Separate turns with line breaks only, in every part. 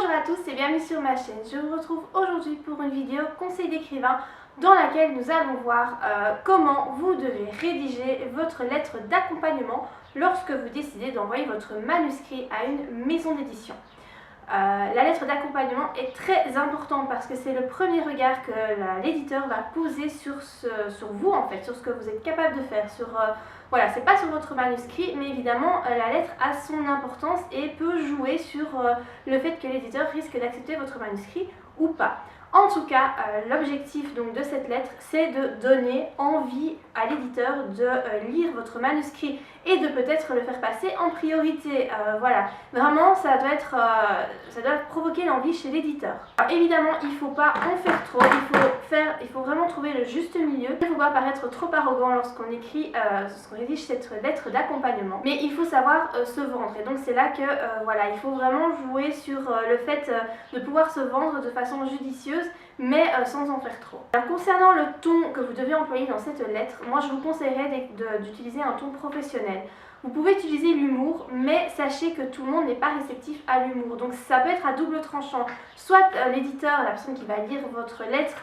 Bonjour à tous et bienvenue sur ma chaîne. Je vous retrouve aujourd'hui pour une vidéo conseil d'écrivain dans laquelle nous allons voir comment vous devez rédiger votre lettre d'accompagnement lorsque vous décidez d'envoyer votre manuscrit à une maison d'édition. La lettre d'accompagnement est très importante parce que c'est le premier regard que l'éditeur va poser sur vous en fait, sur ce que vous êtes capable de faire. Voilà, c'est pas sur votre manuscrit, mais évidemment la lettre a son importance et peut jouer sur le fait que l'éditeur risque d'accepter votre manuscrit ou pas. En tout cas, l'objectif donc de cette lettre, c'est de donner envie à l'éditeur de lire votre manuscrit et de peut-être le faire passer en priorité. Voilà, vraiment ça doit provoquer l'envie chez l'éditeur. Évidemment, il ne faut pas en faire trop, il faut vraiment trouver le juste milieu. Il ne faut pas paraître trop arrogant lorsqu'on rédige cette lettre d'accompagnement, mais il faut savoir se vendre. Et donc c'est là que voilà, il faut vraiment jouer sur le fait de pouvoir se vendre de façon judicieuse, mais sans en faire trop. Alors, concernant le ton que vous devez employer dans cette lettre, moi je vous conseillerais d'utiliser un ton professionnel. Vous pouvez utiliser l'humour, mais sachez que tout le monde n'est pas réceptif à l'humour. Donc ça peut être à double tranchant. Soit l'éditeur, la personne qui va lire votre lettre,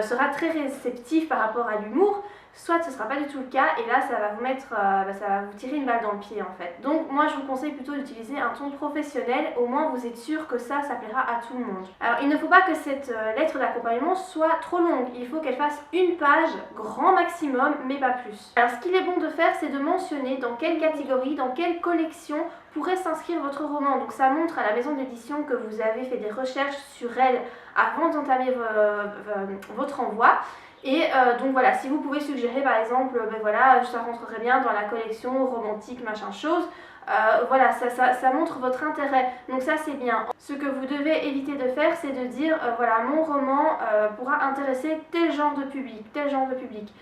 sera très réceptif par rapport à l'humour, soit ce ne sera pas du tout le cas et là ça va vous tirer une balle dans le pied en fait. Donc moi je vous conseille plutôt d'utiliser un ton professionnel, au moins vous êtes sûr que ça plaira à tout le monde. Alors il ne faut pas que cette lettre d'accompagnement soit trop longue, il faut qu'elle fasse une page grand maximum mais pas plus. Alors ce qu'il est bon de faire, c'est de mentionner dans quelle catégorie, dans quelle collection pourrait s'inscrire votre roman. Donc ça montre à la maison d'édition que vous avez fait des recherches sur elle avant d'entamer votre envoi. Et donc voilà, si vous pouvez suggérer par exemple, voilà, ça rentrerait bien dans la collection romantique, machin chose, voilà, ça montre votre intérêt, donc ça c'est bien. Ce que vous devez éviter de faire, c'est de dire, voilà, mon roman pourra intéresser tel genre de public, tel genre de public.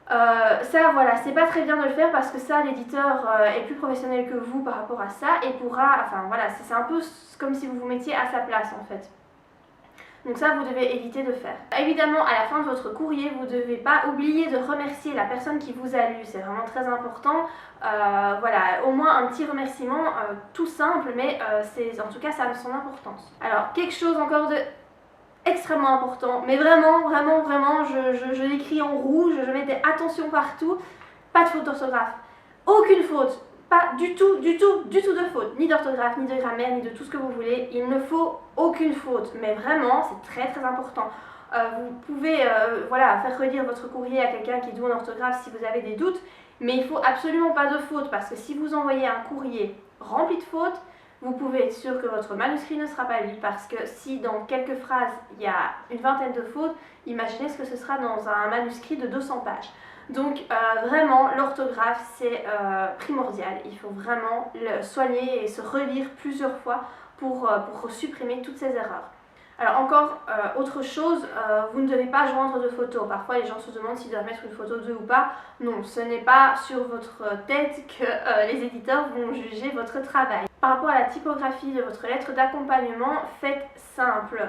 Ça voilà, c'est pas très bien de le faire parce que ça, l'éditeur est plus professionnel que vous par rapport à ça et pourra, enfin voilà, c'est un peu comme si vous vous mettiez à sa place en fait. Donc ça, vous devez éviter de faire. Évidemment, à la fin de votre courrier, vous ne devez pas oublier de remercier la personne qui vous a lu. C'est vraiment très important. Voilà, au moins un petit remerciement tout simple, mais en tout cas, ça a son importance. Alors, quelque chose encore de extrêmement important, mais vraiment, je l'écris en rouge, je mets des attentions partout. Pas de faute d'orthographe. Aucune faute. Pas du tout de faute, ni d'orthographe, ni de grammaire, ni de tout ce que vous voulez. Il ne faut aucune faute, mais vraiment, c'est très important. Vous pouvez voilà, faire relire votre courrier à quelqu'un qui est doux en orthographe si vous avez des doutes, mais il ne faut absolument pas de faute, parce que si vous envoyez un courrier rempli de fautes, vous pouvez être sûr que votre manuscrit ne sera pas lu, parce que si dans quelques phrases il y a une vingtaine de fautes, imaginez ce que ce sera dans un manuscrit de 200 pages. Donc vraiment, l'orthographe c'est primordial, il faut vraiment le soigner et se relire plusieurs fois pour supprimer toutes ces erreurs. Alors encore autre chose, vous ne devez pas joindre de photos. Parfois les gens se demandent s'ils doivent mettre une photo d'eux ou pas. Non, ce n'est pas sur votre tête que les éditeurs vont juger votre travail. Par rapport à la typographie de votre lettre d'accompagnement, faites simple.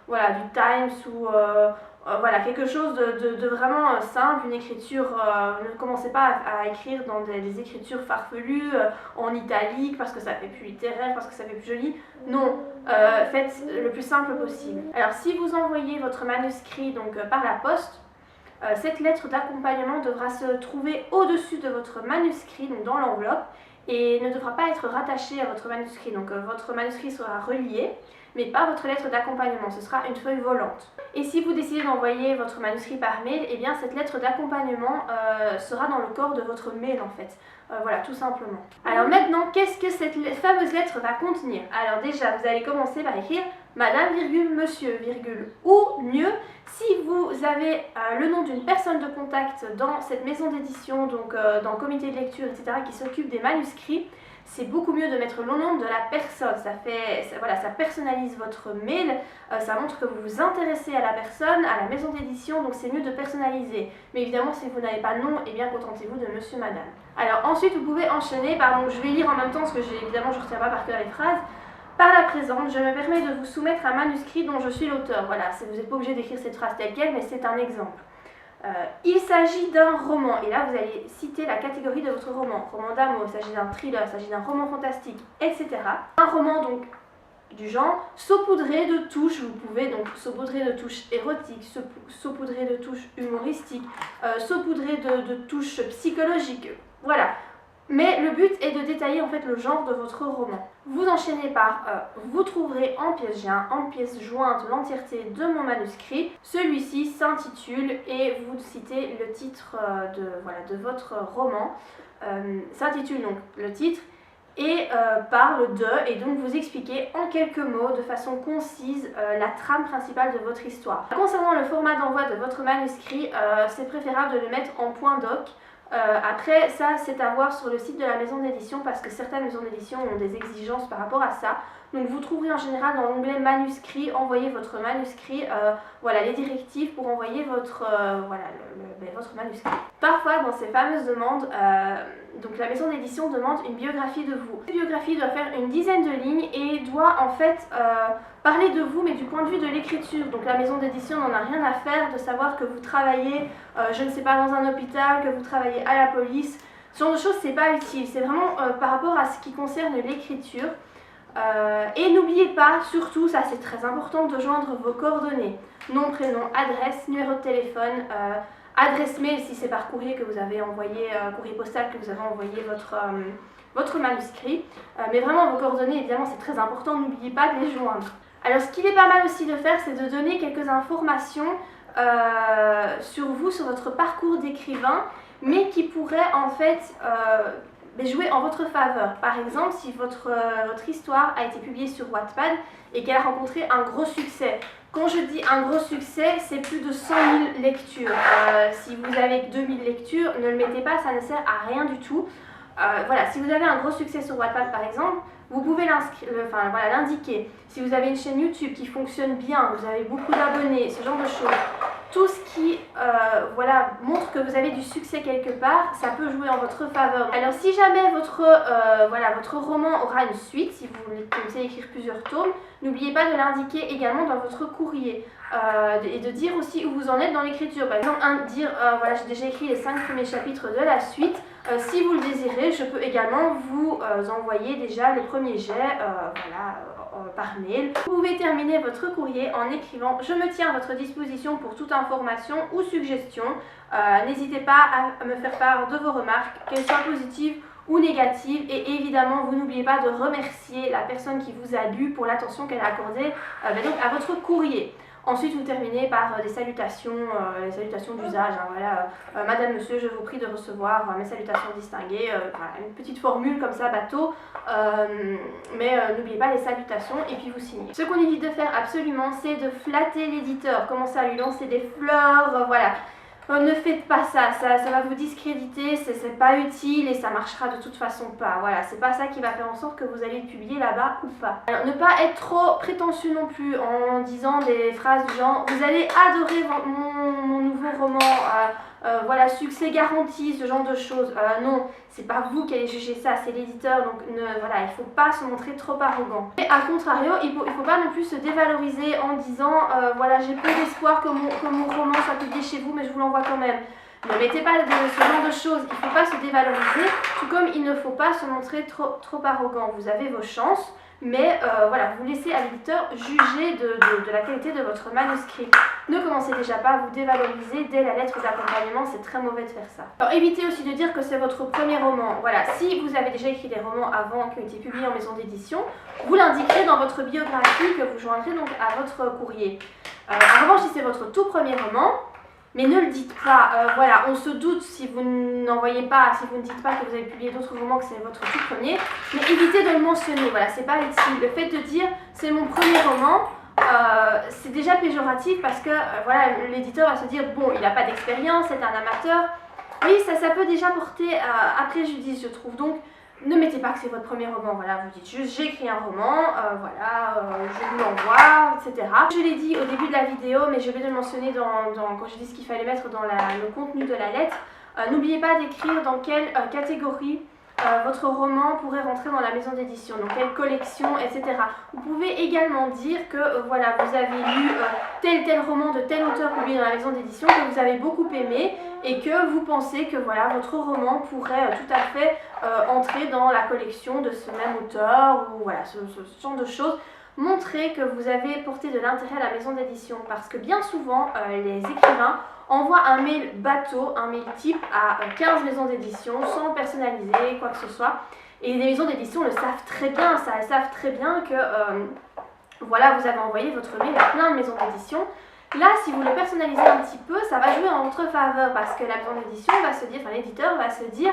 Voilà, du Times ou voilà, quelque chose de vraiment simple, une écriture, ne commencez pas à écrire dans des écritures farfelues, en italique, parce que ça fait plus littéraire, parce que ça fait plus joli. Non, faites le plus simple possible. Alors si vous envoyez votre manuscrit donc, par la poste, cette lettre d'accompagnement devra se trouver au-dessus de votre manuscrit, donc dans l'enveloppe, et ne devra pas être rattachée à votre manuscrit. Donc votre manuscrit sera relié, mais pas votre lettre d'accompagnement, ce sera une feuille volante. Et si vous décidez d'envoyer votre manuscrit par mail, eh bien cette lettre d'accompagnement sera dans le corps de votre mail en fait. Voilà, tout simplement. Alors maintenant, qu'est-ce que cette fameuse lettre va contenir? Alors déjà, vous allez commencer par écrire Madame, Monsieur, ou mieux, si vous avez le nom d'une personne de contact dans cette maison d'édition, donc dans le comité de lecture, etc., qui s'occupe des manuscrits, c'est beaucoup mieux de mettre le nom de la personne. Voilà, ça personnalise votre mail, ça montre que vous vous intéressez à la personne, à la maison d'édition, donc c'est mieux de personnaliser. Mais évidemment, si vous n'avez pas de nom, eh bien contentez-vous de Monsieur, Madame. Alors ensuite, vous pouvez enchaîner, pardon, je vais lire en même temps parce que évidemment je ne retiens pas par cœur les phrases. Par la présente, je me permets de vous soumettre un manuscrit dont je suis l'auteur. Voilà, vous n'êtes pas obligé d'écrire cette phrase telle quelle, mais c'est un exemple. Il s'agit d'un roman, et là vous allez citer la catégorie de votre roman. Roman d'amour, il s'agit d'un thriller, il s'agit d'un roman fantastique, etc. Un roman donc du genre, saupoudré de touches. Vous pouvez donc saupoudrer de touches érotiques, saupoudrer de touches humoristiques, saupoudrer de touches psychologiques, voilà. Mais le but est de détailler en fait le genre de votre roman. Vous enchaînez par vous trouverez en pièce jointe, l'entièreté de mon manuscrit. Celui-ci s'intitule et vous citez le titre de votre roman. S'intitule donc le titre et parle de, et donc vous expliquez en quelques mots, de façon concise, la trame principale de votre histoire. Concernant le format d'envoi de votre manuscrit, c'est préférable de le mettre en point doc. Après, ça c'est à voir sur le site de la maison d'édition parce que certaines maisons d'édition ont des exigences par rapport à ça. Donc vous trouverez en général dans l'onglet manuscrit, envoyez votre manuscrit, voilà les directives pour envoyer votre manuscrit. Parfois dans ces fameuses demandes, donc la maison d'édition demande une biographie de vous. Cette biographie doit faire une dizaine de lignes et doit en fait parler de vous mais du point de vue de l'écriture. Donc la maison d'édition n'en a rien à faire de savoir que vous travaillez, je ne sais pas, dans un hôpital, que vous travaillez à la police. Ce genre de choses c'est pas utile, c'est vraiment par rapport à ce qui concerne l'écriture. Et n'oubliez pas, surtout, ça c'est très important, de joindre vos coordonnées. Nom, prénom, adresse, numéro de téléphone, adresse mail si c'est par courrier que vous avez envoyé, courrier postal que vous avez envoyé votre manuscrit. Mais vraiment vos coordonnées, évidemment c'est très important, n'oubliez pas de les joindre. Alors ce qu'il est pas mal aussi de faire, c'est de donner quelques informations sur vous, sur votre parcours d'écrivain, mais qui pourraient en fait jouer en votre faveur. Par exemple, si votre histoire a été publiée sur Wattpad et qu'elle a rencontré un gros succès. Quand je dis un gros succès, c'est plus de 100 000 lectures. Si vous avez 2000 lectures, ne le mettez pas, ça ne sert à rien du tout. Voilà, si vous avez un gros succès sur Wattpad par exemple, vous pouvez l'indiquer. Si vous avez une chaîne YouTube qui fonctionne bien, vous avez beaucoup d'abonnés, ce genre de choses, tout ce qui montre que vous avez du succès quelque part, ça peut jouer en votre faveur. Alors si jamais votre roman aura une suite, si vous voulez commencer à écrire plusieurs tomes, n'oubliez pas de l'indiquer également dans votre courrier et de dire aussi où vous en êtes dans l'écriture. Par exemple, voilà, j'ai déjà écrit les 5 premiers chapitres de la suite. Si vous le désirez, je peux également vous envoyer déjà le premier jet par mail. Vous pouvez terminer votre courrier en écrivant « Je me tiens à votre disposition pour toute information ou suggestion. N'hésitez pas à me faire part de vos remarques, qu'elles soient positives ou négatives. Et évidemment, vous n'oubliez pas de remercier la personne qui vous a lu pour l'attention qu'elle a accordée à votre courrier. » Ensuite, vous terminez par des salutations, les salutations d'usage. Madame, monsieur, je vous prie de recevoir mes salutations distinguées. Une petite formule comme ça, bateau. Mais n'oubliez pas les salutations et puis vous signez. Ce qu'on évite de faire absolument, c'est de flatter l'éditeur. Commencer à lui lancer des fleurs, voilà. Ne faites pas ça, ça va vous discréditer, c'est pas utile et ça marchera de toute façon pas. Voilà, c'est pas ça qui va faire en sorte que vous allez le publier là-bas ou pas. Alors ne pas être trop prétentieux non plus en disant des phrases du genre vous allez adorer mon nouveau roman, voilà, succès garanti, ce genre de choses. Non, c'est pas vous qui allez juger ça, c'est l'éditeur, donc voilà, il faut pas se montrer trop arrogant. Et à contrario, il faut pas non plus se dévaloriser en disant voilà, j'ai peu d'espoir que mon roman soit publié chez vous, mais je vous l'envoie quand même. Ne mettez pas ce genre de choses, il ne faut pas se dévaloriser, tout comme il ne faut pas se montrer trop arrogant. Vous avez vos chances, mais voilà, vous laissez à l'éditeur juger de la qualité de votre manuscrit. Ne commencez déjà pas à vous dévaloriser dès la lettre d'accompagnement, c'est très mauvais de faire ça. Alors évitez aussi de dire que c'est votre premier roman. Voilà, si vous avez déjà écrit des romans avant qui ont été publiés en maison d'édition, vous l'indiquerez dans votre biographie que vous joindrez donc à votre courrier. En revanche, si c'est votre tout premier roman, mais ne le dites pas, voilà, on se doute si vous n'envoyez pas, si vous ne dites pas que vous avez publié d'autres romans, que c'est votre tout premier, mais évitez de le mentionner, voilà, c'est pas utile. Le fait de dire c'est mon premier roman, c'est déjà péjoratif parce que voilà, l'éditeur va se dire bon, il n'a pas d'expérience, c'est un amateur. Oui, ça peut déjà porter à préjudice, je trouve. Donc ne mettez pas que c'est votre premier roman, voilà, vous dites juste j'ai écrit un roman, je vous l'envoie, etc. Je l'ai dit au début de la vidéo, mais j'ai oublié de le mentionner quand j'ai dit ce qu'il fallait mettre dans le contenu de la lettre. N'oubliez pas d'écrire dans quelle catégorie votre roman pourrait rentrer dans la maison d'édition, donc quelle collection, etc. Vous pouvez également dire que voilà, vous avez lu tel roman de tel auteur publié dans la maison d'édition que vous avez beaucoup aimé et que vous pensez que voilà, votre roman pourrait tout à fait entrer dans la collection de ce même auteur ou voilà, ce genre de choses. montrer que vous avez porté de l'intérêt à la maison d'édition, parce que bien souvent les écrivains envoient un mail bateau, un mail type à 15 maisons d'édition sans personnaliser quoi que ce soit, et les maisons d'édition le savent très bien, elles savent très bien que voilà, vous avez envoyé votre mail à plein de maisons d'édition. Là, si vous le personnalisez un petit peu, ça va jouer en votre faveur, parce que la maison d'édition va se dire, enfin l'éditeur va se dire,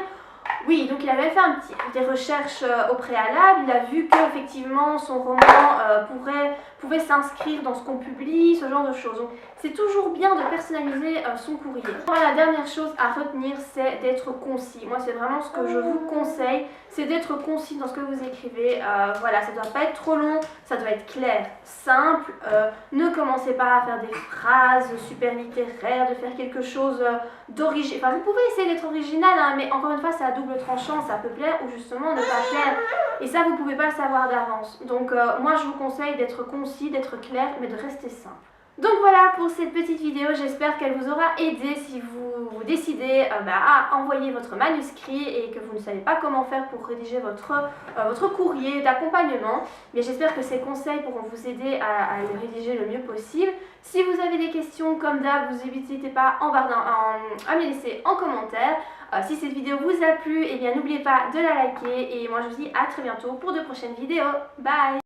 oui, donc il avait fait des recherches au préalable, il a vu qu'effectivement son roman pouvait s'inscrire dans ce qu'on publie, ce genre de choses. Donc c'est toujours bien de personnaliser son courrier. La dernière chose à retenir, c'est d'être concis. Moi, c'est vraiment ce que je vous conseille, c'est d'être concis dans ce que vous écrivez. Voilà, ça ne doit pas être trop long, ça doit être clair, simple. Ne commencez pas à faire des phrases super littéraires, de faire quelque chose d'original. Enfin, vous pouvez essayer d'être original, hein, mais encore une fois, c'est à double tranchant, ça peut plaire ou justement ne pas plaire. Et ça, vous ne pouvez pas le savoir d'avance. Donc moi, je vous conseille d'être concis, d'être clair, mais de rester simple. Donc voilà pour cette petite vidéo, j'espère qu'elle vous aura aidé si vous décidez à envoyer votre manuscrit et que vous ne savez pas comment faire pour rédiger votre courrier d'accompagnement. Mais j'espère que ces conseils pourront vous aider à le rédiger le mieux possible. Si vous avez des questions, comme d'hab, vous n'hésitez pas à me laisser en commentaire. Si cette vidéo vous a plu, eh bien n'oubliez pas de la liker et moi je vous dis à très bientôt pour de prochaines vidéos. Bye!